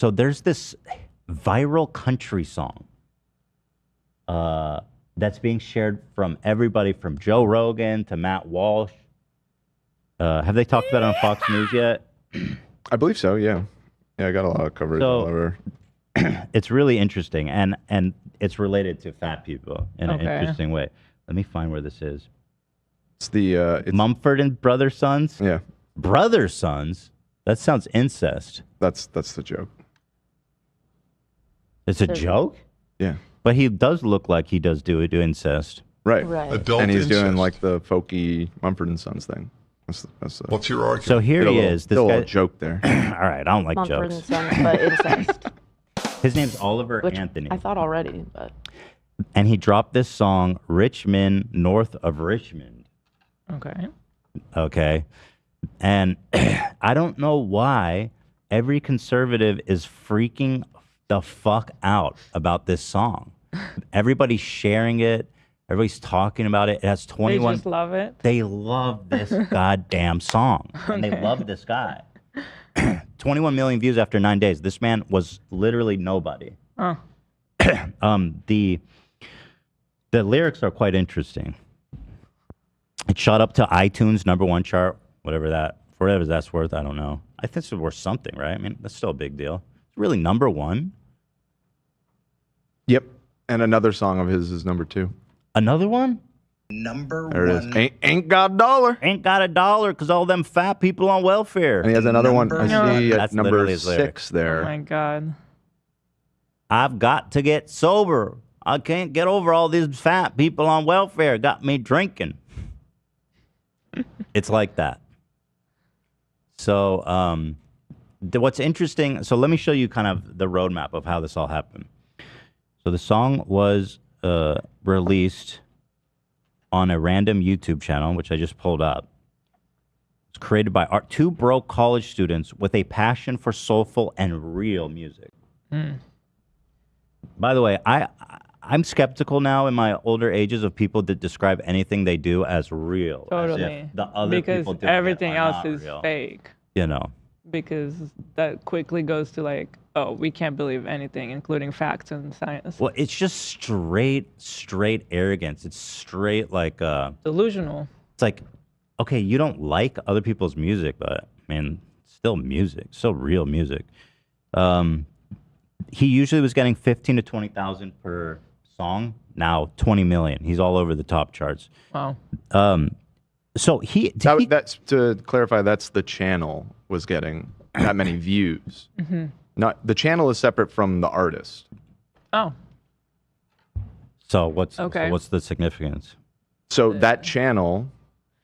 So there's this viral country song that's being shared from everybody from Joe Rogan to Matt Walsh. Have they talked about it on Fox News yet? I believe so, yeah. Yeah, I got a lot of coverage all over. It's really interesting, and it's related to fat people in an interesting way. Let me find where this is. It's the Mumford and Brother Sons? Yeah. Brother Sons? That sounds incest. That's the joke. It's a joke? Yeah. But he does look like he does do incest. Right. Adult and he's incest. doing like the folky Mumford and Sons thing. That's What's your argument? So here he is. This guy, a joke there. All right, I don't like Mumford jokes. and Sons, but incest. His name's Oliver Which Anthony. I thought already, but And he dropped this song, Richmond, North of Richmond. Okay. Okay. And I don't know why every conservative is freaking the fuck out about this song. Everybody's sharing it. Everybody's talking about it. It has 21. They just love it. They love this goddamn song. And they love this guy. 21 million views after 9 days. This man was literally nobody. Oh. The lyrics are quite interesting. It shot up to iTunes #1 chart, whatever that's worth. I don't know. I think it's worth something, right? I mean, that's still a big deal. It's really #1. Yep. And another song of his is #2. Another one? There it is. Ain't got a dollar. Ain't got a dollar because all them fat people on welfare. And he has another one. I see That's at literally number his lyric. 6 there. Oh my God. I've got to get sober. I can't get over all these fat people on welfare. Got me drinking. It's like that. So what's interesting, so let me show you kind of the roadmap of how this all happened. So the song was released on a random YouTube channel, which I just pulled up. It's created by two broke college students with a passion for soulful and real music. By the way, I'm skeptical now in my older ages of people that describe anything they do as real. Totally. As if the other because people doing everything it are else not is real. fake. You know. Because that quickly goes to like, oh, we can't believe anything, including facts and science. Well, it's just straight arrogance. It's straight like Delusional. It's like, okay, you don't like other people's music, but I mean, still music, still real music. He usually was getting 15 to 20,000 per song. Now 20 million. He's all over the top charts. Wow. So that's to clarify. That's the channel was getting that many views. Not the channel is separate from the artist. Oh. So what's Okay. so what's the significance? So that channel,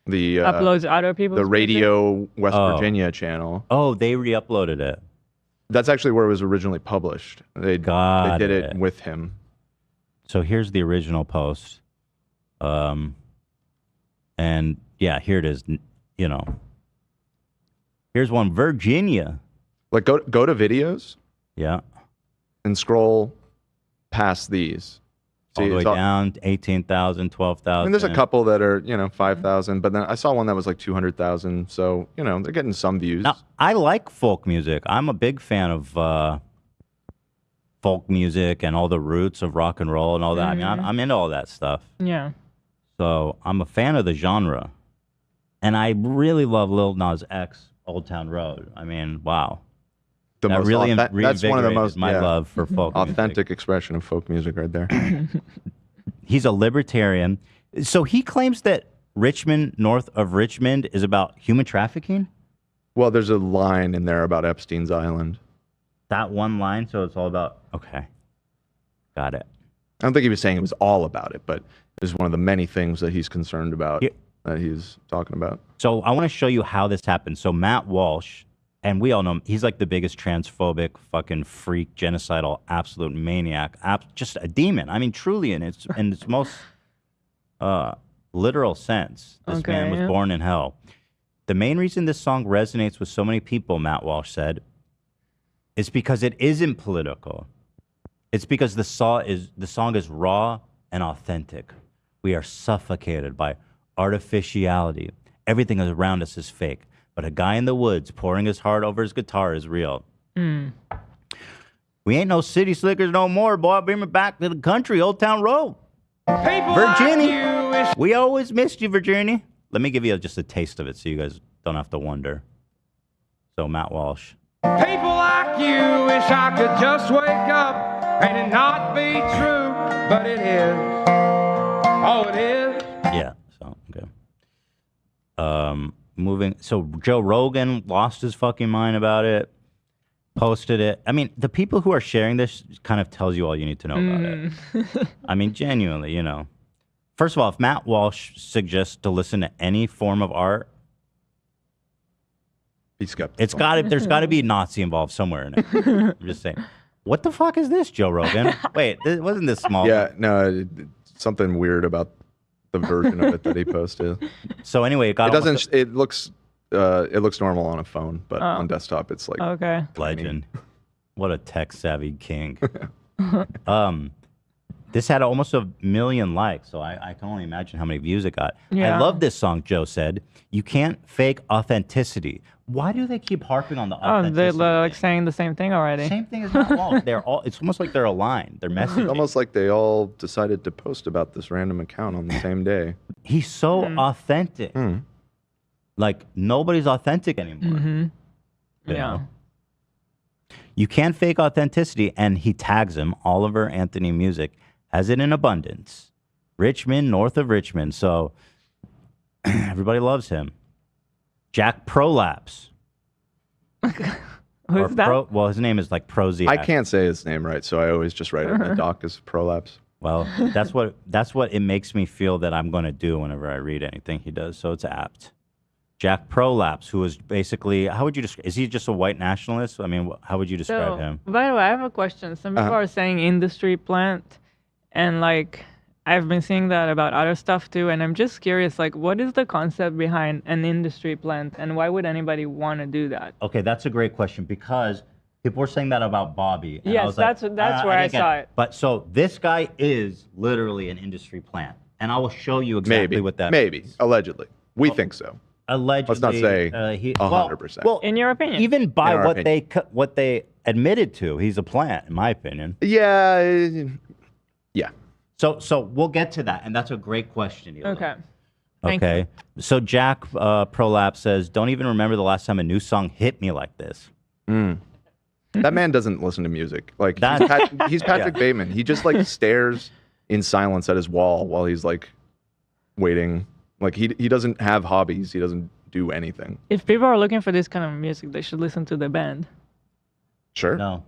the Uploads other people's the Radio West Oh. Virginia channel. Oh, they re-uploaded it. That's actually where it was originally published. They did it it. with him. So here's the original post. And yeah, here it is. You know, here's one, Virginia. Like go to videos. Yeah. And scroll past these. All the way it's all- down, 18,000, 12,000. I mean, there's a couple that are 5,000, but then I saw one that was like 200,000. So they're getting some views. Now, I like folk music. I'm a big fan of folk music and all the roots of rock and roll and all that. I mean, I'm into all that stuff. Yeah. So I'm a fan of the genre. And I really love Lil Nas X, Old Town Road. I mean, wow. The That most really that's one of the reinvigorated most my love for folk authentic expression of folk music right there. He's a libertarian. So he claims that Richmond, north of Richmond, is about human trafficking? Well, there's a line in there about Epstein's Island. That one line, so it's all about, okay. Got it. I don't think he was saying it was all about it, but it's one of the many things that he's concerned about, that he's talking about. So I want to show you how this happened. So Matt Walsh, and we all know him, he's like the biggest transphobic fucking freak, genocidal, absolute maniac, just a demon. I mean, truly in its most literal sense. This man was born in hell. The main reason this song resonates with so many people, Matt Walsh said, is because it isn't political. It's because the song is raw and authentic. We are suffocated by artificiality. Everything around us is fake. But a guy in the woods pouring his heart over his guitar is real. We ain't no city slickers no more, boy. Bring me back to the country, Old Town Road. People Virginia. like you wish We always missed you, Virginia. Let me give you just a taste of it so you guys don't have to wonder. So, Matt Walsh. People like you wish I could just wake up and it not be true, but it is. Oh, it is. Yeah, so, okay. Moving. So, Joe Rogan lost his fucking mind about it, posted it. I mean, the people who are sharing this kind of tells you all you need to know about it. I mean, genuinely, you know. First of all, if Matt Walsh suggests to listen to any form of art, He's skeptical. it's got to. There's got to be Nazi involved somewhere in it. I'm just saying. What the fuck is this, Joe Rogan? Wait, wasn't this small? Yeah, no, something weird about the version of it that he posted. So anyway, it got It doesn't. It looks normal on a phone, but on desktop, it's like Okay. legend. What a tech savvy king. This had almost 1 million likes, so I can only imagine how many views it got. Yeah. I love this song, Joe said. You can't fake authenticity. Why do they keep harping on the Oh, authenticity? they're like thing? saying the same thing already. Same thing as Matt Walsh. They're all. It's almost like they're aligned. They're messaging. It's almost like they all decided to post about this random account on the same day. He's so authentic. Like nobody's authentic anymore. You Yeah. know? You can't fake authenticity, and he tags him. Oliver Anthony Music has it in abundance. Richmond, north of Richmond. So everybody loves him. Jack Prolapse. Who's that? Well, his name is like Proziac. I can't say his name right, so I always just write it in the doc as prolapse. Well, that's what it makes me feel that I'm going to do whenever I read anything he does. So it's apt. Jack Prolapse, who is basically, how would you describe? Is he just a white nationalist? I mean, how would you describe him? By the way, I have a question. Some people are saying industry plant, and like I've been seeing that about other stuff too, and I'm just curious, like, what is the concept behind an industry plant, and why would anybody want to do that? Okay, that's a great question because people were saying that about Bobby. And I Yes, was like, that's where I didn't get saw it. But so this guy is literally an industry plant, and I will show you exactly what that Maybe. means. Allegedly. We think so. Allegedly, Let's not say he 100%. Well, In your opinion? even by In our what they admitted to, he's a plant, in my opinion. Yeah. Yeah. So we'll get to that, and that's a great question. Hila. Okay. Thank Okay. So Jack Prolapse says, "Don't even remember the last time a new song hit me like this." That man doesn't listen to music. Like That- he's Patrick Bateman. He just like stares in silence at his wall while he's like waiting. Like he doesn't have hobbies. He doesn't do anything. If people are looking for this kind of music, they should listen to the band. Sure. No,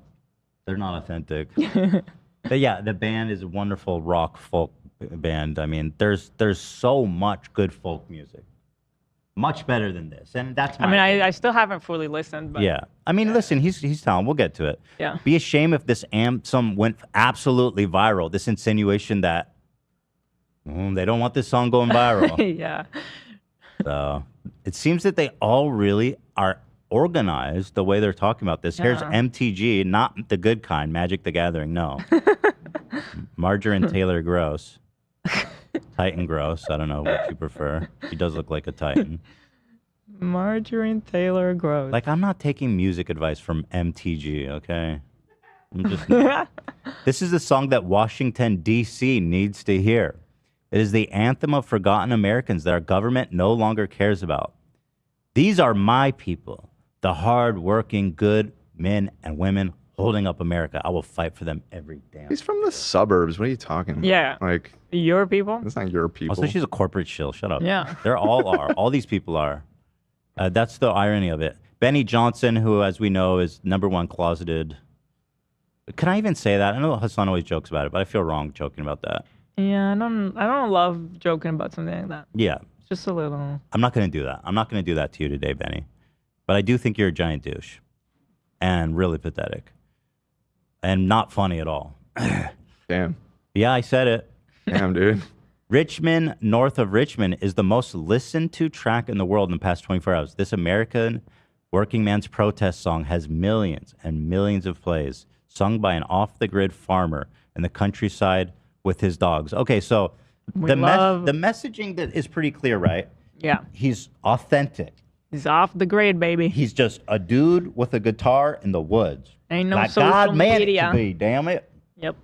they're not authentic. But yeah, the band is a wonderful rock folk band. I mean, there's so much good folk music, much better than this, and that's. I mean, I still haven't fully listened, but Yeah, I mean, listen, he's talented. We'll get to it. Yeah. Be a shame if this anthem went absolutely viral. This insinuation that they don't want this song going viral. yeah. So it seems that they all really are organized the way they're talking about this. Here's Yeah. MTG, not the good kind, Magic the Gathering. No. Margarine Taylor Gross. Titan Gross. I don't know what you prefer. He does look like a Titan. Margarine Taylor Gross. Like, I'm not taking music advice from MTG, okay? I'm just not. This is the song that Washington, D.C. needs to hear. It is the anthem of forgotten Americans that our government no longer cares about. These are my people, the hard-working, good men and women holding up America. I will fight for them every damn. He's from the suburbs. What are you talking about? Yeah. Like Your people? it's not your people. Also, she's a corporate shill. Shut up. Yeah. They're all are. All these people are. That's the irony of it. Benny Johnson, who, as we know, is #1 closeted. Can I even say that? I know Hassan always jokes about it, but I feel wrong joking about that. Yeah, I don't love joking about something like that. Yeah. Just a little. I'm not going to do that. I'm not going to do that to you today, Benny. But I do think you're a giant douche. And really pathetic. And not funny at all. Damn. Yeah, I said it. Damn, dude. Richmond, north of Richmond, is the most listened to track in the world in the past 24 hours. This American working man's protest song has millions and millions of plays, sung by an off-the-grid farmer in the countryside with his dogs. Okay, so the messaging that is pretty clear, right? Yeah. He's authentic. He's off the grade, baby. He's just a dude with a guitar in the woods. Ain't no like social God meant it media. to be, damn it. Yep.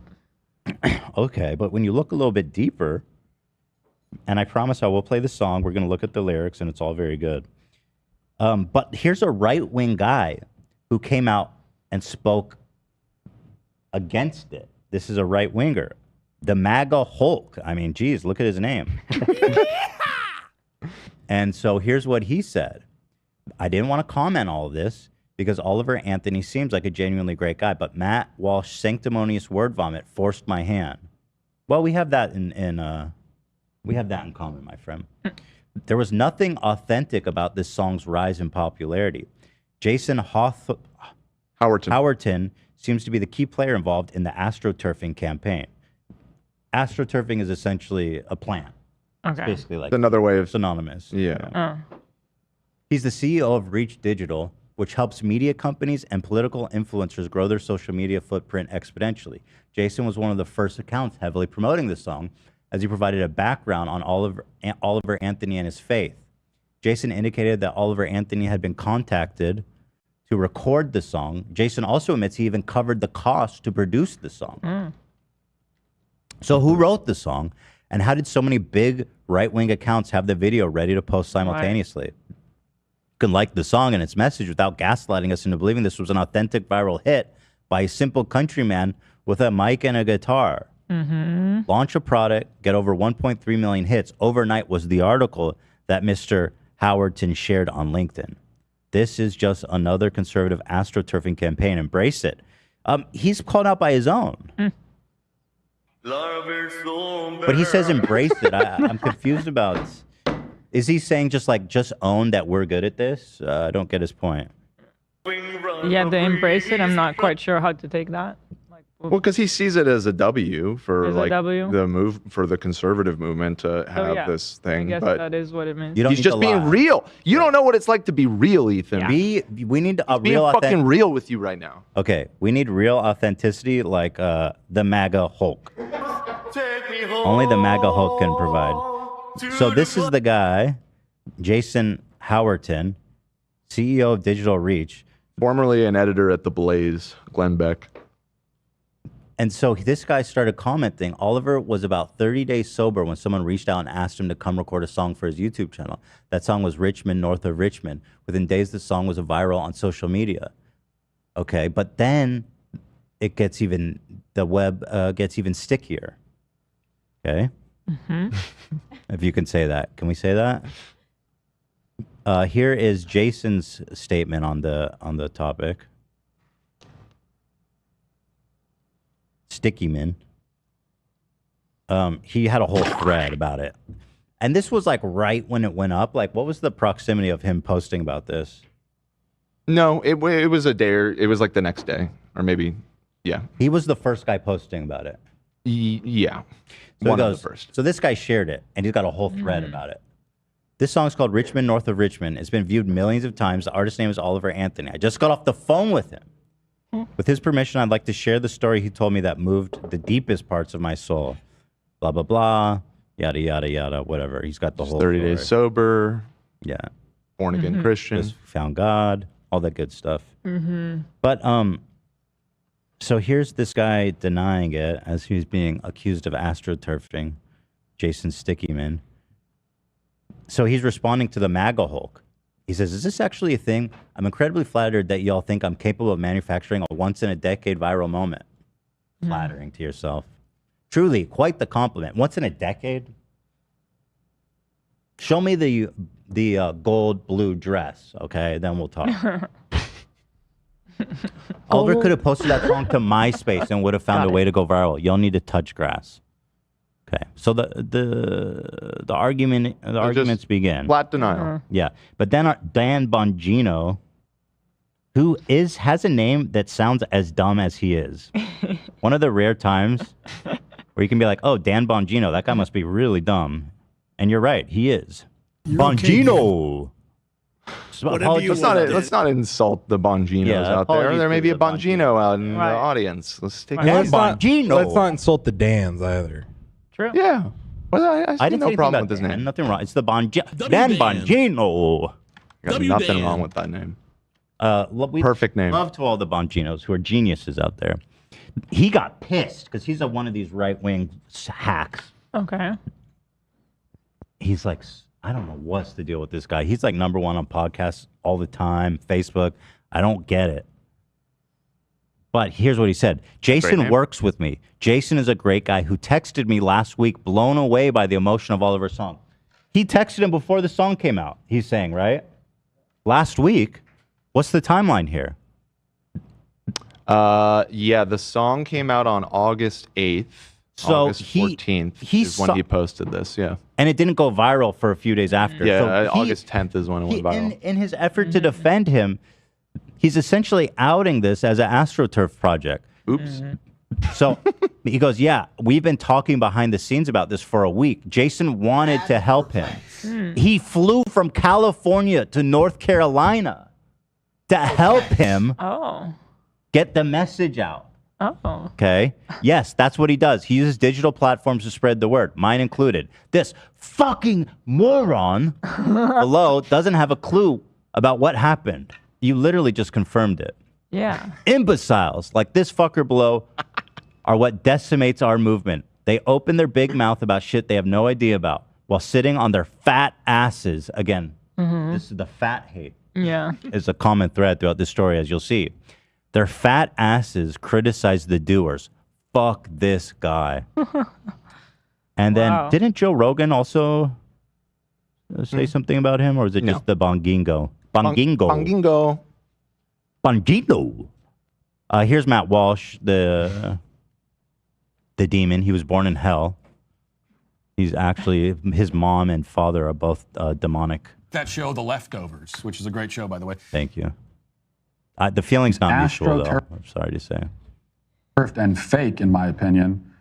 Okay, but when you look a little bit deeper, and I promise I will play the song, we're going to look at the lyrics, and it's all very good. But here's a right-wing guy who came out and spoke against it. This is a right-winger. The MAGA Hulk. I mean, geez, look at his name. And so here's what he said. I didn't want to comment all of this because Oliver Anthony seems like a genuinely great guy, but Matt Walsh's sanctimonious word vomit forced my hand. Well, we have that in common, my friend. There was nothing authentic about this song's rise in popularity. Jason Howerton seems to be the key player involved in the astroturfing campaign. Astroturfing is essentially a plant. Okay. It's basically like It's another way of synonymous. Yeah. He's the CEO of Reach Digital, which helps media companies and political influencers grow their social media footprint exponentially. Jason was one of the first accounts heavily promoting this song, as he provided a background on Oliver Anthony and his faith. Jason indicated that Oliver Anthony had been contacted to record the song. Jason also admits he even covered the cost to produce the song. So who wrote the song, and how did so many big right-wing accounts have the video ready to post simultaneously? You can like the song and its message without gaslighting us into believing this was an authentic viral hit by a simple countryman with a mic and a guitar. Launch a product, get over 1.3 million hits overnight was the article that Mr. Howerton shared on LinkedIn. This is just another conservative astroturfing campaign. Embrace it. He's called out by his own. But he says embrace it. I'm confused about. Is he saying just own that we're good at this? I don't get his point. Yeah, the embrace it. I'm not quite sure how to take that. Well, because he sees it as a W for As a like W? the move for the conservative movement to have this I thing. guess But that is what it means. You don't he's need just to being lie. real. You don't know what it's like to be real, Ethan. We need a Being real fucking real with you right now. Okay, we need real authenticity like the MAGA Hulk. Only the MAGA Hulk can provide. So this is the guy, Jason Howerton, CEO of Digital Reach. Formerly an editor at The Blaze, Glenn Beck. And so this guy started commenting. Oliver was about 30 days sober when someone reached out and asked him to come record a song for his YouTube channel. That song was Richmond, North of Richmond. Within days, the song was viral on social media. Okay, but then it gets even, the web gets even stickier. Okay? If you can say that. Can we say that? Here is Jason's statement on the topic. Sticky Man. He had a whole thread about it. And this was like right when it went up. Like, what was the proximity of him posting about this? No, it was a day. It was like the next day, or maybe, yeah. He was the first guy posting about it. Yeah, So one he of goes, the first. So this guy shared it, and he's got a whole thread about it. This song's called Richmond, North of Richmond. It's been viewed millions of times. The artist's name is Oliver Anthony. I just got off the phone with him. With his permission, I'd like to share the story he told me that moved the deepest parts of my soul. Blah, blah, blah, yada, yada, yada, whatever. He's got the whole 30 story. days sober. Yeah. Born again Christian. Just found God, all that good stuff. But so here's this guy denying it as he's being accused of astroturfing, Jason Stickyman. So he's responding to the MAGA Hulk. He says, is this actually a thing? I'm incredibly flattered that y'all think I'm capable of manufacturing a once-in-a-decade viral moment. Flattering to yourself. Truly, quite the compliment. Once in a decade? Show me the gold blue dress, okay? Then we'll talk. Oliver could have posted that song to MySpace and would have found a way to go viral. Y'all need to touch grass. Okay, so the arguments begin. Flat denial. Yeah, but then Dan Bongino, who has a name that sounds as dumb as he is. One of the rare times where you can be like, oh, Dan Bongino, that guy must be really dumb. And you're right, he is. Bongino! Let's not insult the Bonginos out there. apologies There may to be a the Bongino out in Right. the audience. Let's take Right. it. Dan Bongino! Let's not insult the Dans either. True. Yeah. Well, I I see didn't no say problem anything with his about Dan, name. nothing wrong. It's the Dan Dan. Bongino. Got W nothing Dan. wrong with that name. Perfect name. Love to all the Bonginos who are geniuses out there. He got pissed because he's one of these right-wing hacks. Okay. He's like, I don't know what's the deal with this guy. He's like #1 on podcasts all the time, Facebook. I don't get it. But here's what he said. Jason works with me. Jason is a great guy who texted me last week, blown away by the emotion of all of our songs. He texted him before the song came out, he's saying, right? Last week. What's the timeline here? Yeah, the song came out on August 8th. So August 14th is when he posted this, yeah. And it didn't go viral for a few days after. Yeah, so August 10th is when it went viral. In his effort to defend him, he's essentially outing this as an AstroTurf project. Oops. So he goes, yeah, we've been talking behind the scenes about this for a week. Jason wanted to help him. He flew from California to North Carolina to help him get the message out. Okay. Yes, that's what he does. He uses digital platforms to spread the word, mine included. This fucking moron below doesn't have a clue about what happened. You literally just confirmed it. Yeah. Imbeciles like this fucker below are what decimates our movement. They open their big mouth about shit they have no idea about while sitting on their fat asses. Again, this is the fat hate. Yeah. Is a common thread throughout this story, as you'll see. Their fat asses criticize the doers. Fuck this guy. And then, didn't Joe Rogan also say something about him, or is it just the Bongingo? Bongingo. Here's Matt Walsh, the demon. He was born in hell. He's actually, his mom and father are both demonic. That show, The Leftovers, which is a great show, by the way. Thank you. The feeling's not mutual, though. I'm sorry to say. And fake, in my opinion.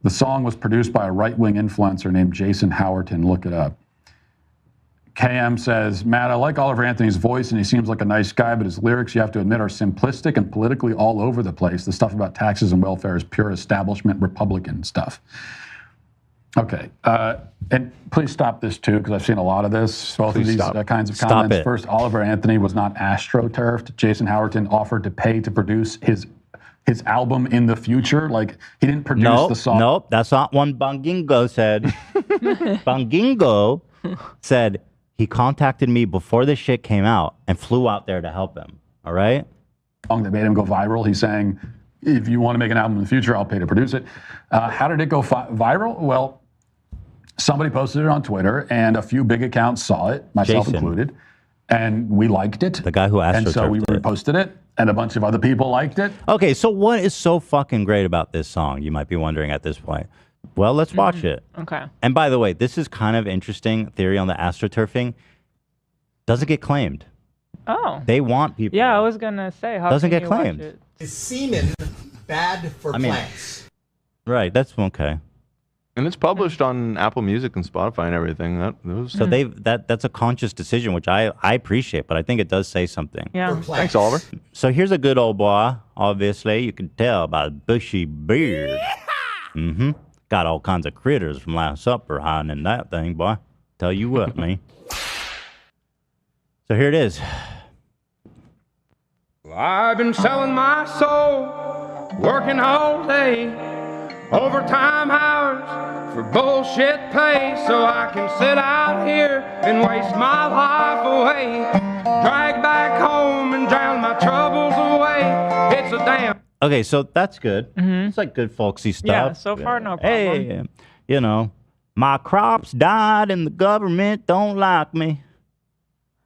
The song was produced by a right-wing influencer named Jason Howerton. Look it up. KM says, Matt, I like Oliver Anthony's voice, and he seems like a nice guy, but his lyrics, you have to admit, are simplistic and politically all over the place. The stuff about taxes and welfare is pure establishment Republican stuff. Okay. And please stop this, too, because I've seen a lot of this, both of these kinds of comments. First, Oliver Anthony was not AstroTurfed. Jason Howerton offered to pay to produce his album in the future. Like, he didn't produce the song. Nope, that's not what Bongingo said. Bongingo said he contacted me before this shit came out and flew out there to help him. All right? Song that made him go viral. He's saying, if you want to make an album in the future, I'll pay to produce it. How did it go viral? Well, somebody posted it on Twitter, and a few big accounts saw it, myself included, and we liked it. The guy who AstroTurfed And so we reposted it, and a bunch of other people liked it. Okay, so what is so fucking great about this song, you might be wondering at this point? Well, let's watch it. Okay. And by the way, this is kind of interesting theory on the AstroTurfing. Doesn't get claimed. Oh. They want people. Yeah, I was going to say, how doesn't can get you claimed. watch it? Is semen bad for plants? Right, that's okay. And it's published on Apple Music and Spotify and everything. So that's a conscious decision, which I appreciate, but I think it does say something. Yeah. Thanks, Oliver. So here's a good old boy. Obviously, you can tell by the bushy beard. Got all kinds of critters from Last Supper hiding in that thing, boy. Tell you what, me. So here it is. Well, I've been selling my soul, working all day, overtime hours for bullshit pay, so I can sit out here and waste my life away, drag back home and drown my troubles away. It's a damn. Okay, so that's good. It's like good folksy stuff. Yeah, so far no problem. Hey, you know, my crops died and the government don't like me.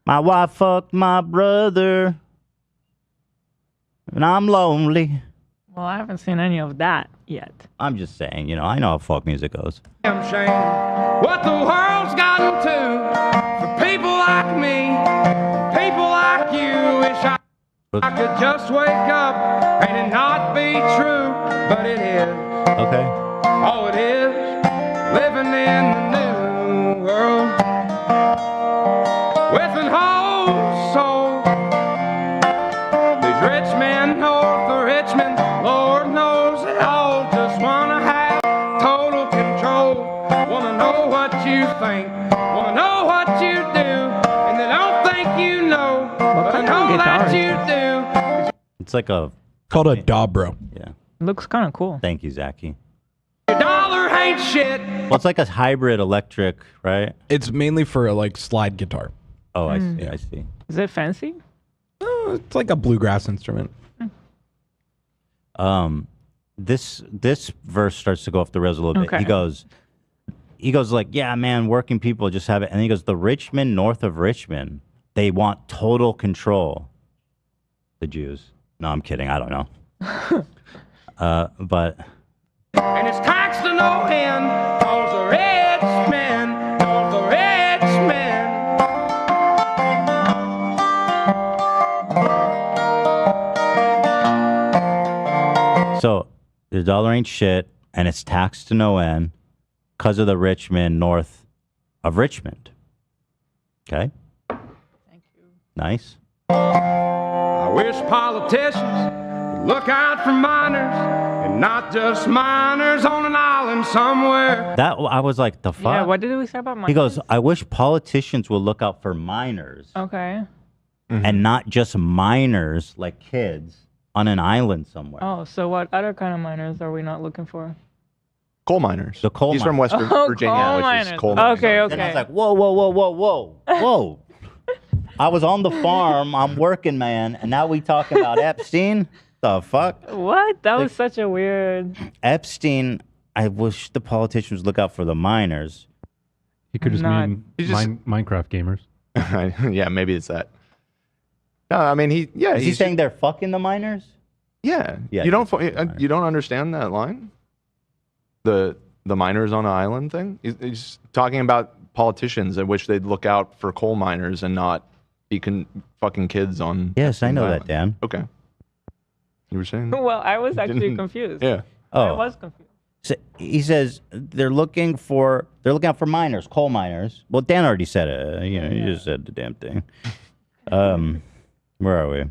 My wife fucked my brother, and I'm lonely. Well, I haven't seen any of that yet. I'm just saying, you know, I know how folk music goes. Damn shame what the world's gotten to for people like me, people like you. Wish I could just wake up and it not be true, but it is. Okay. Oh, it is living in the new world with an whole soul. These rich men north of Richmond, Lord knows they all just wanna have total control. Wanna know what you think, wanna know what you do, and they don't think you know, but I know that It's like a Called a Dobro. yeah. Looks kind of cool. Thank you, Zachy. Your dollar ain't shit. Well, it's like a hybrid electric, right? It's mainly for like slide guitar. Oh, I see. I see. Is it fancy? It's like a bluegrass instrument. This verse starts to go off the rails a little bit. Okay. He goes like, yeah, man, working people just have it. And he goes, the Richmond, north of Richmond, they want total control. The Jews. No, I'm kidding. I don't know. But And it's tax to no end, cause the rich men, cause the rich men. so the dollar ain't shit, and it's taxed to no end because of the Richmond, north of Richmond. Okay. Thank you. Nice. I wish politicians would look out for miners, and not just miners on an island somewhere. That I was like, the fuck? Yeah, what did we say about He minors? goes, I wish politicians would look out for minors Okay. and not just minors like kids on an island somewhere. Oh, so what other kind of minors are we not looking for? Coal miners. The coal He's from miners. West Oh, Virginia, coal which miners. is coal mining. Okay, And I was like, whoa, whoa, whoa, whoa, whoa, whoa. I was on the farm. I'm working, man. And now we talking about Epstein? The fuck? What? That was such a weird. Epstein, I wish the politicians look out for the miners. He could just Not- mean He just- Minecraft gamers. Yeah, maybe it's that. No, I mean Is he he's saying they're fucking the miners? Yeah. Yeah, You don't he's fucking you don't understand that line? The miners on an island thing? He's talking about politicians in which they'd look out for coal miners and not be fucking kids on Yes, I Epstein's know island. that, Dan. Okay. You were saying? Well, I was actually Didn't- confused. Yeah. I Oh, was confused. so he says they're looking out for miners, coal miners. Well, Dan already said it. You just said the damn thing. Where are we?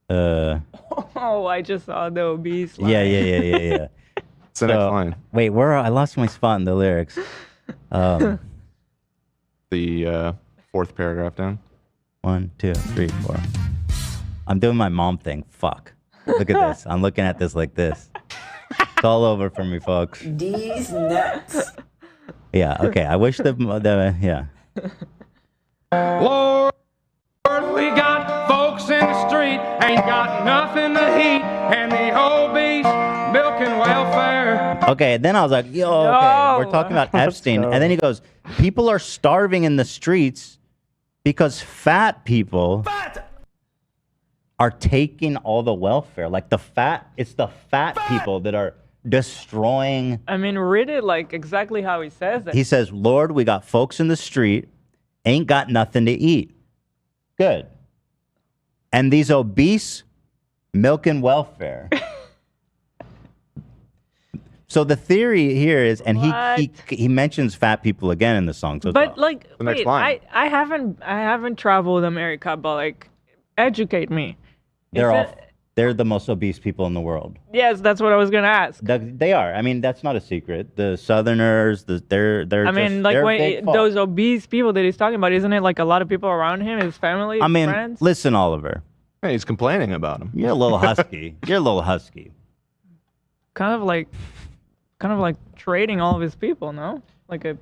Oh, I just saw the obese line. Yeah. It's the next So- line. Wait, I lost my spot in the lyrics. The fourth paragraph down. 1, 2, 3, 4. I'm doing my mom thing. Fuck. Look at this. I'm looking at this like this. It's all over for me, folks. These nuts. Yeah. Okay. I wish yeah. Lord, we got folks in the street, ain't got nothing to eat, and the obese milking welfare. Okay. Then I was like, yo, okay. No. We're talking about Epstein, and then he goes, people are starving in the streets because fat people are taking all the welfare. Like it's the fat people that are destroying. I mean, read it like exactly how he says it. He says, Lord, we got folks in the street, ain't got nothing to eat. Good. And these obese milking welfare. So the theory here is, and he mentions fat people again in the song. So But like, The next wait, line. I haven't traveled America, but like, educate me. they're the most obese people in the world. Yes, that's what I was gonna ask. They are. I mean, that's not a secret. The Southerners, they're. I mean, like those obese people that he's talking about, isn't it like a lot of people around him, his family, his friends? Listen, Oliver, Hey, he's complaining about him. you're a little husky. You're a little husky. Kind of like trading all of his people, no? Like a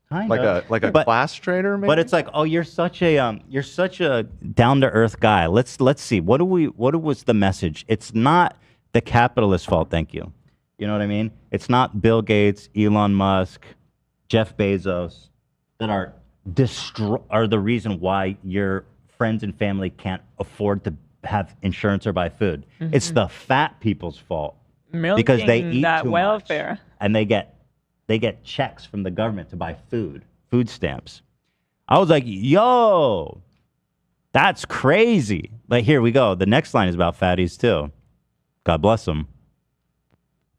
Kind Like of. a But- class trader, maybe. But it's like, oh, you're such a down to earth guy. Let's see. What was the message? It's not the capitalist fault. Thank you. You know what I mean? It's not Bill Gates, Elon Musk, Jeff Bezos that are the reason why your friends and family can't afford to have insurance or buy food. Mm-hmm. It's the fat people's fault milking because they eat that too welfare. much, and they get checks from the government to buy food stamps. I was like, yo, that's crazy. Like, here we go. The next line is about fatties too. God bless them.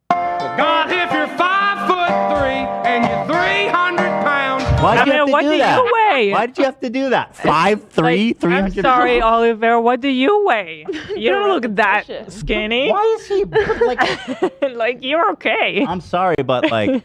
God, if you're 5'3" and you're 300 pounds, Why'd you I have mean, to what do do that? you weigh? Why did you have to do that? 5'3", Like, 300 I'm sorry, pounds? Oliver. What do you weigh? You don't look that repetition. skinny. Why is he like? Like you're okay. I'm sorry, but like,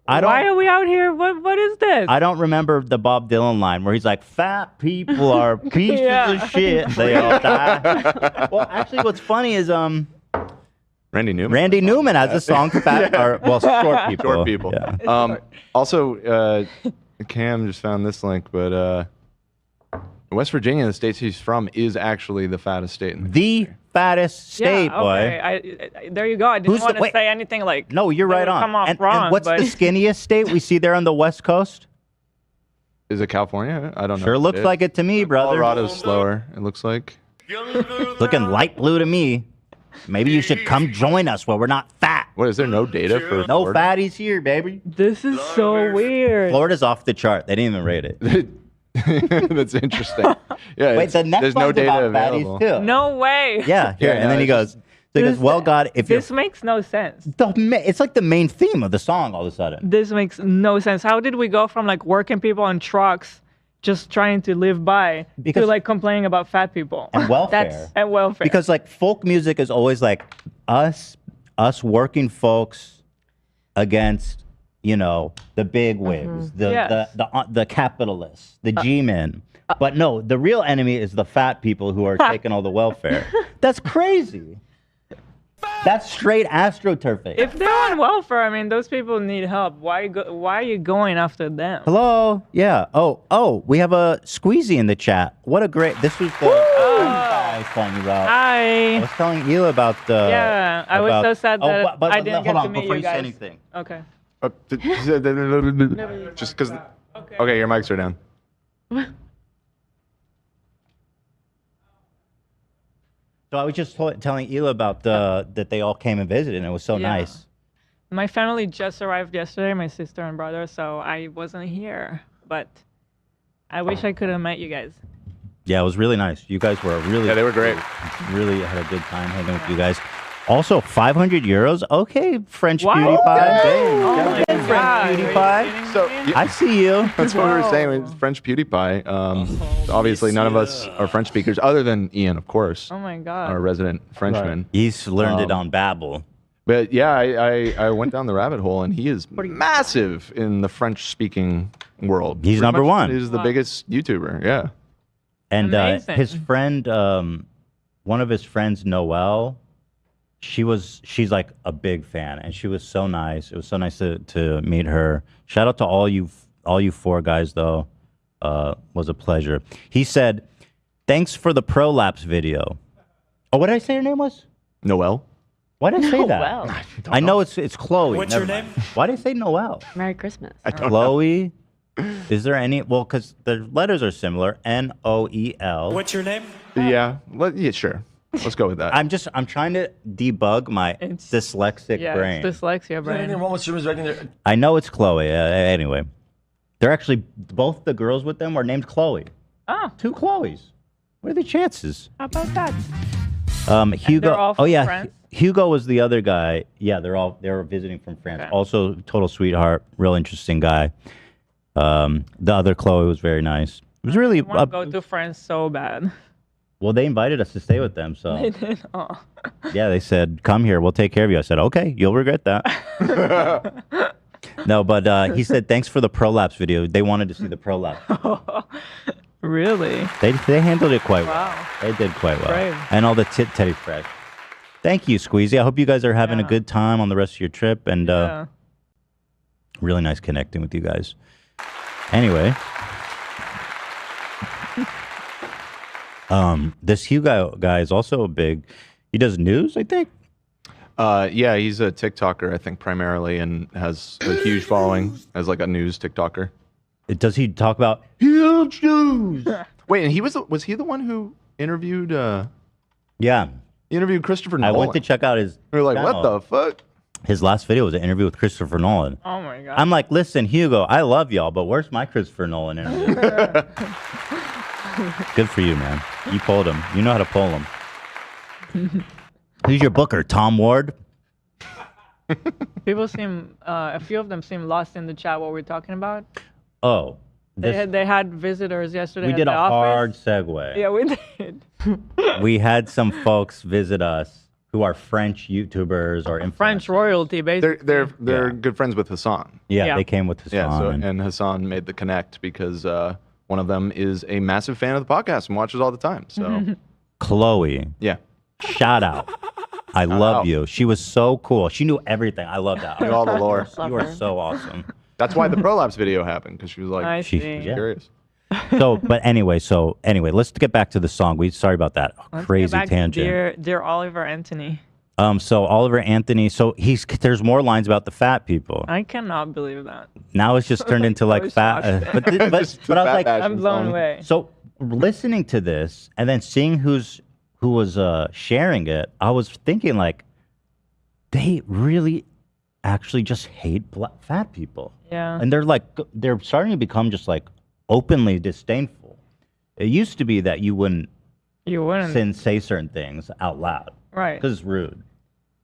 Why are we out here? What is this? I don't remember the Bob Dylan line where he's like, "Fat people are pieces Yeah. of shit. They all die." Well, actually, what's funny is Randy Newman. Randy Newman has a song "Fat" or short people. Short people. Yeah. Also, Cam just found this link, but West Virginia, the state he's from, is actually the fattest state in the fattest state, yeah, okay. boy. There you go. I didn't Who's the- want to wait. say anything like. No, you're that right would on. Come off And wrong, what's but the skinniest state we see there on the West Coast? Is it California? I don't know. Sure looks like it to me, brother. Colorado's slower, it looks like. Looking light blue to me. Maybe you should come join us where we're not fat. What, is there no data for No Florida? fatties here, baby. This is so weird. Florida's off the chart. They didn't even rate it. That's interesting. Yeah, Wait, the next there's no one's data about available. fatties too. No way. Yeah, here, Yeah, and then no, he it's goes, well, God, if you're This makes no sense. it's like the main theme of the song all of a sudden. This makes no sense. How did we go from like working people on trucks just trying to live by Because- to like complaining about fat people And welfare. and welfare? Because like folk music is always like us working folks against, the big wigs, Yes. the capitalists, the G-men. But no, the real enemy is the fat people who are taking all the welfare. That's crazy. That's straight astroturfing. if they're on welfare, I mean, those people need help. Why are you going after them? Hello? Yeah. Oh, we have a Squeezy in the chat. What a great, this was the guy I was telling you about. I Hi. was telling you about the. Yeah, I was so sad that I didn't get hold to on, meet before you say guys. anything. Okay. Just because. Okay, your mics are down. So I was just telling Ela about that they all came and visited, and it was so Yeah. nice. My family just arrived yesterday, my sister and brother, so I wasn't here. But I wish I could have met you guys. Yeah, it was really nice. You guys were really. Yeah, they were great. Really had a good time hanging with you guys. Also, 500 euros. Okay, French What? PewDiePie. Oh my French God, are you PewDiePie. kidding So me? I see you. That's what we were saying with French PewDiePie. Obviously, none of us are French speakers, other than Ian, of course, Oh my God. our resident Frenchman. He's learned it Um, on Babbel. But yeah, I went down the rabbit hole, and he is massive in the French-speaking world. He's number one. He's the Wow. biggest YouTuber. Yeah. And Amazing. his friend, one of his friends, Noelle, she's like a big fan, and she was so nice. It was so nice to meet her. Shout out to all you four guys, though. Was a pleasure. He said, "Thanks for the prolapse video." Oh, what did I say her name was? Noelle. Why did I say that? Well, I know it's Chloe. What's Never your mind. Why did I say Noelle? Merry Christmas. Chloe. Is there any? Well, because the letters are similar. Noel. What's your name? Yeah. Yeah. Sure. Let's go with that. I'm trying to debug my It's- dyslexic Yeah, brain. it's dyslexia brain. I know it's Chloe. Anyway, they're actually both the girls with them are named Chloe. Oh, Two Chloes. What are the chances? how about that? Hugo. they're all Oh from yeah, France? Hugo was the other guy. Yeah, they were visiting from France. Okay. Also, total sweetheart, real interesting guy. The other Chloe was very nice. It was really I want to go to France so bad. well. They invited us to stay with them, so They did. Oh. yeah, they said, "Come here, we'll take care of you." I said, "Okay, you'll regret that." No, but he said, "Thanks for the prolapse video." They wanted to see the prolapse. Really? They handled it quite well. Wow. They did quite well. Brave. And all the Teddy Fresh. Thank you, Squeezy. I hope you guys are having a Yeah. good time on the rest of your trip, and Yeah. really nice connecting with you guys. Anyway, this Hugo guy is also a big. He does news, I think. Yeah, he's a TikToker, I think, primarily, and has a huge following as like a news TikToker. Does he talk about huge news? Wait, and was he the one who interviewed Yeah, Christopher I Nolan? went to check out his. We were like, channel. what the fuck? His last video was an interview with Christopher Nolan. Oh my God. I'm like, listen, Hugo, I love y'all, but where's my Christopher Nolan interview? Good for you, man. You pulled him. You know how to pull him. Who's your booker, Tom Ward? People seem, a few of them seem lost in the chat. What we're talking about. Oh, They had visitors yesterday. we at did the a office. hard segue. Yeah, we did. We had some folks visit us who are French YouTubers or influencers. French royalty, basically. They're good friends with Hassan. Yeah, Yeah. they came with Hassan. Yeah, so, and and Hassan made the connect because one of them is a massive fan of the podcast and watches all the time. So Chloe, yeah, shout out. I love out. you. She was so cool. She knew everything. I love that. knew all the lore. You are so awesome. That's why the prolapse video happened because she was like, I She- see. yeah. curious. So anyway, let's get back to the song. Sorry about that Let's crazy get back to tangent. Dear Oliver Anthony. So Oliver Anthony. So there's more lines about the fat people. I cannot believe that. Now it's just turned into like was fat. shocked. But I was fat like, bashing I'm blown song. away. so listening to this and then seeing who was sharing it, I was thinking like, they really actually just hate fat people. Yeah. And they're starting to become just like openly disdainful. It used to be that you wouldn't You wouldn't. say certain things out loud Right. because it's rude.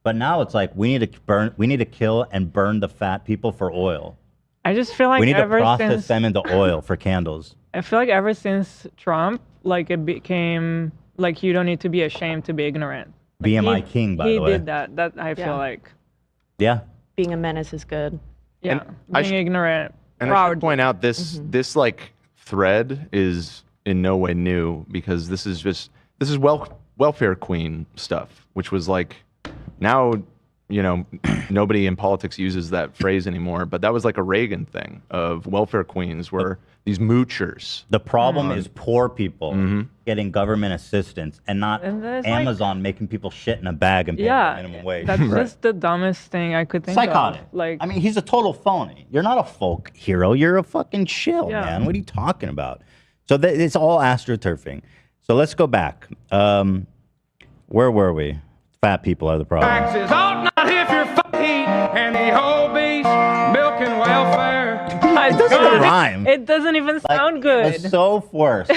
But now it's like we need to kill and burn the fat people for oil. I just feel like We need to ever process since them into oil for candles. I feel like ever since Trump, like it became like you don't need to be ashamed to be ignorant. BMI He- king, by he the way. did that. That I feel Yeah. like, Yeah. Being a menace is good. yeah, I being should- ignorant, And I proud. should point out this like thread is in no way new because this is welfare queen stuff, which was like now nobody in politics uses that phrase anymore, but that was like a Reagan thing of welfare queens were these moochers. The problem is poor people getting government assistance and not And there's, like- Amazon making people shit in a bag and paying Yeah, minimum wage. that's just the dumbest thing I could think psychotic. of. Like, I mean, he's a total phony. You're not a folk hero. You're a fucking shill, Yeah. man. What are you talking about? So it's all astroturfing. So let's go back. Where were we? Fat people are the problem. Taxes ought not if you're heat and the whole beast, milk and welfare. it doesn't rhyme. It doesn't even sound good. It's so forced.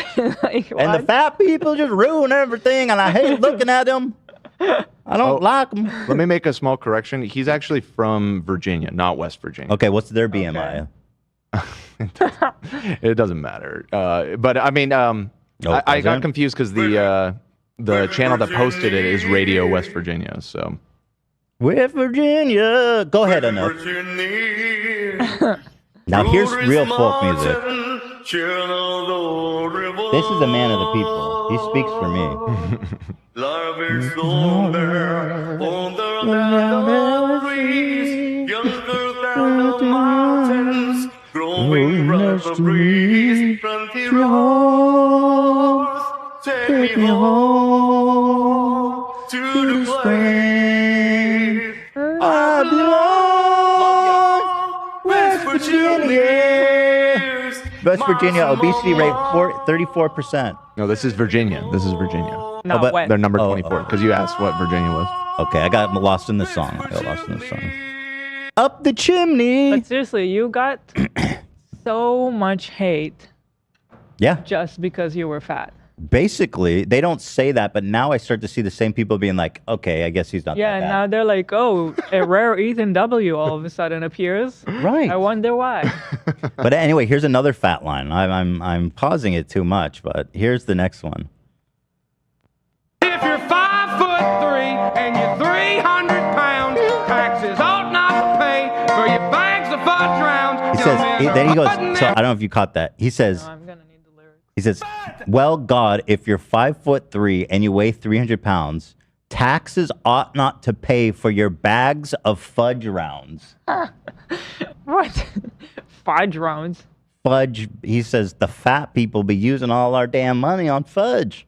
Like, And the what? fat people just ruin everything, and I hate looking at them. I don't like them. Let me make a small correction. He's actually from Virginia, not West Virginia. Okay, what's their BMI? It doesn't matter. But I mean, I got doesn't? confused because the channel that posted it is Radio West Virginia. So West Virginia. Go ahead, Anook. Now here's real folk music. This is a man of the people. He speaks for me. Growing raspberries, frontier horse, take me home to the place I belong, West Virginia. West Virginia obesity rate 34%. no, this is Virginia. This is Virginia. No, but wait. They're number 24 because you asked what Virginia was. Okay, I got lost in the song. Up the chimney. But seriously, you got so much hate Yeah, just because you were fat. basically, they don't say that, but now I start to see the same people being like, okay, I guess he's not Yeah, that and bad. now they're like, oh, a rare Ethan W. all of a sudden appears. Right. I wonder why. But anyway, here's another fat line. I'm pausing it too much, but here's the next one. If you're 5'3" and you're 300 pounds, taxes ought not to pay for your bags of fudge rounds. He says, then he goes, so I don't know if you caught that. He says, No, I'm gonna need the lyrics. he says, well, God, if you're 5'3" and you weigh 300 pounds, taxes ought not to pay for your bags of fudge rounds. What? Fudge rounds. Fudge, he says, the fat people be using all our damn money on fudge.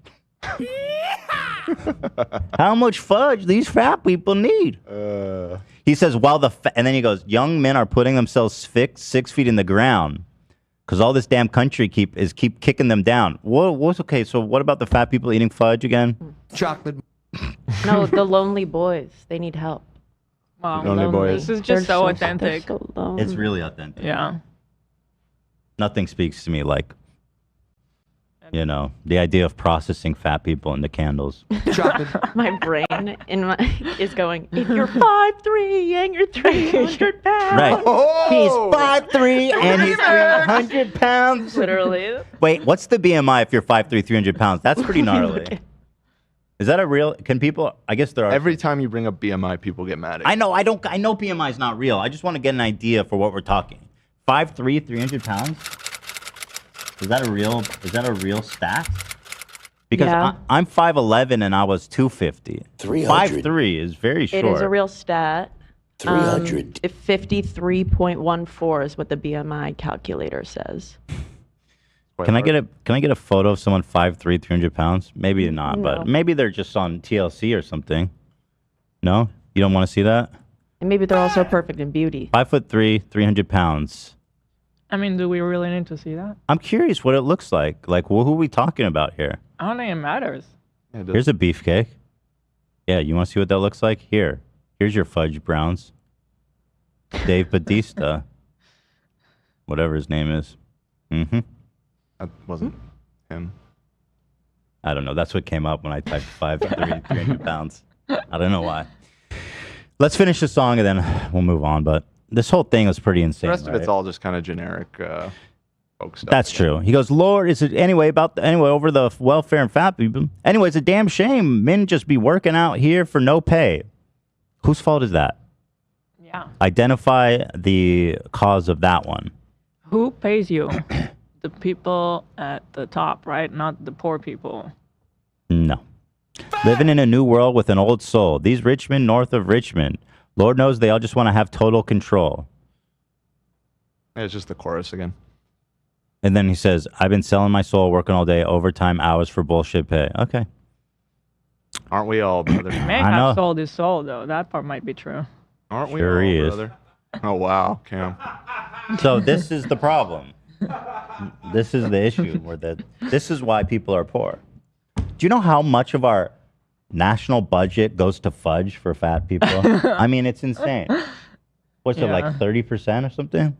How much fudge these fat people need? He says, while and then he goes, young men are putting themselves 6 feet in the ground because all this damn country keep kicking them down. What's okay? So what about the fat people eating fudge again? Chocolate. No, the lonely boys. They need help. Wow. Lonely boys. This is just They're so they're authentic. so lonely. It's really authentic. Yeah. Nothing speaks to me like, the idea of processing fat people into candles. My brain is going, if you're 5'3" and you're 300 pounds. Right. He's 5'3" and he's 300 pounds. Literally. Wait, what's the BMI if you're 5'3", 300 pounds? That's pretty gnarly. Is that a real? Can people? I guess there are. Every time you bring up BMI, people get mad at you. I know. I know BMI is not real. I just want to get an idea for what we're talking. 5'3", 300 pounds. Is that a real? Is that a real stat? Because Yeah. I'm 5'11" and I was 250. 300. 5'3" is very short. It is a real stat. 300. 53.14 is what the BMI calculator says. Can I get a photo of someone 5'3", 300 pounds? Maybe not, No. but maybe they're just on TLC or something. No, you don't want to see that. And maybe they're also perfect in beauty. 5'3", 300 pounds. I mean, do we really need to see that? I'm curious what it looks like. Like, who are we talking about here? I don't think it matters. Here's a beefcake. Yeah, you want to see what that looks like? Here's your fudge browns. Dave Bautista. Whatever his name is. Mm-hmm. That wasn't him. I don't know. That's what came up when I typed 5'3", 300 pounds. I don't know why. Let's finish the song and then we'll move on. But this whole thing was pretty insane. The rest of it's right? all just kind of generic folk stuff. That's true. He goes, Lord, is it anyway over the welfare and fat people? Anyway, it's a damn shame men just be working out here for no pay. Whose fault is that? Yeah. Identify the cause of that one. Who pays you? The people at the top, right? Not the poor people. No. Living in a new world with an old soul. These Richmond, north of Richmond. Lord knows they all just want to have total control. Yeah, it's just the chorus again. And then he says, I've been selling my soul, working all day, overtime hours for bullshit pay. Okay. Aren't we all, brother? May I know. have sold his soul, though. That part might be true. Aren't we Sure all, he is. brother? Oh, wow, Cam. So this is the problem. This is the issue. This is why people are poor. Do you know how much of our national budget goes to fudge for fat people? I mean, it's insane. What's it, like 30% or something? I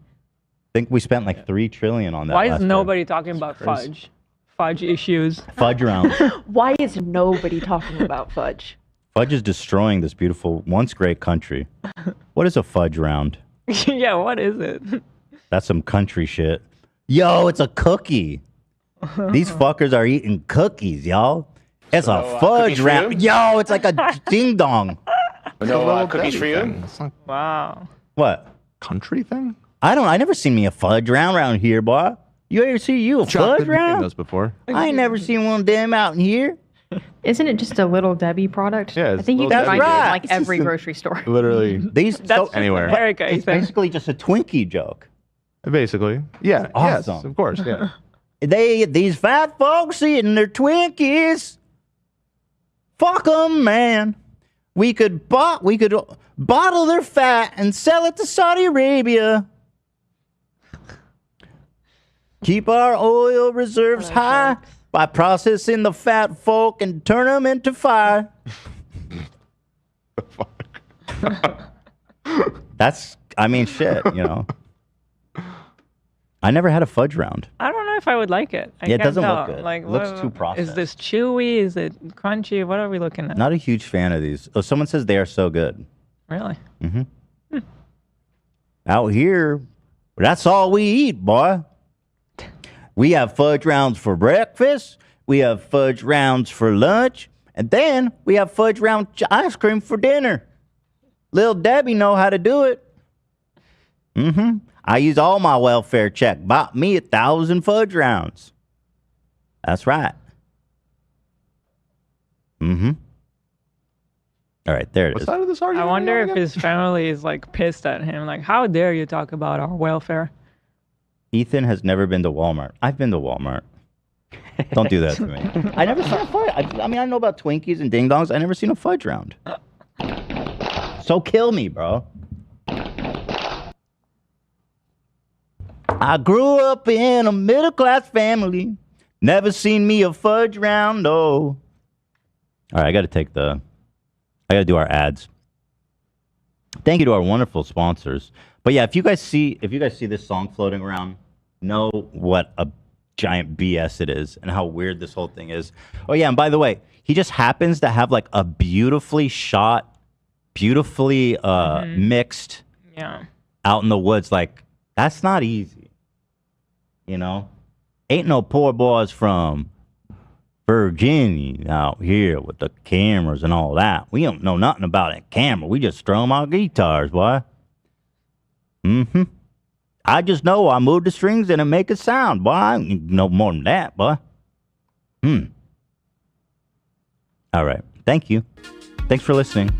think we spent like $3 trillion on that. Why last is year. nobody talking about crazy. fudge? Fudge issues. Fudge round. Why is nobody talking about fudge? Fudge is destroying this beautiful, once great country. What is a fudge round? Yeah, what is it? That's some country shit. Yo, it's a cookie. These fuckers are eating cookies, y'all. It's a fudge cookies for round. you? Yo, it's like a ding dong. No cookies for you? It's not Wow. What? country thing? I never seen me a fudge round around here, boy. You ever see you a Chocolate fudge been round? those before. I ain't never seen one of them out in here. Isn't it just a Little Debbie product? Yeah, I it's think you Little can Debbie. find it in That's like right. every It's just grocery store. Literally, These That's anywhere. America, it's Ethan. basically just a Twinkie joke. basically. Yeah, Awesome. yes, of course, yeah. These fat folks eating their Twinkies. Fuck 'em, man. We could bottle their fat and sell it to Saudi Arabia. Keep our oil reserves high by processing the fat folk and turn them into fire. That's, I mean, shit, you know. I never had a fudge round. I don't know if I would like it. I Yeah, it can't doesn't tell. look good. Like, It looks what- too processed. Is this chewy? Is it crunchy? What are we looking at? Not a huge fan of these. Oh, someone says they are so good. Really? Mm-hmm. Out here, that's all we eat, boy. We have fudge rounds for breakfast. We have fudge rounds for lunch. And then we have fudge round ice cream for dinner. Lil Debbie know how to do it. Mm-hmm. I use all my welfare check. Bought me 1,000 fudge rounds. That's right. Mm-hmm. All right, there it What is. side of this I argument? wonder are if you on his family is like pissed at him. Like, how dare you talk about our welfare? Ethan has never been to Walmart. I've been to Walmart. Don't do that to me. I never seen a fudge. I mean, I know about Twinkies and Ding Dongs. I never seen a fudge round. So kill me, bro. I grew up in a middle class family. Never seen me a fudge round, no. All right, I got to do our ads. Thank you to our wonderful sponsors. But yeah, if you guys see this song floating around, know what a giant BS it is and how weird this whole thing is. Oh yeah, and by the way, he just happens to have like a beautifully shot, beautifully mixed Yeah. out in the woods. Like, that's not easy. You know? Ain't no poor boys from Virginia out here with the cameras and all that. We don't know nothing about a camera. We just strum our guitars, boy. Mm-hmm. I just know I move the strings and it make a sound, boy. I don't know more than that, boy. All right. Thank you. Thanks for listening.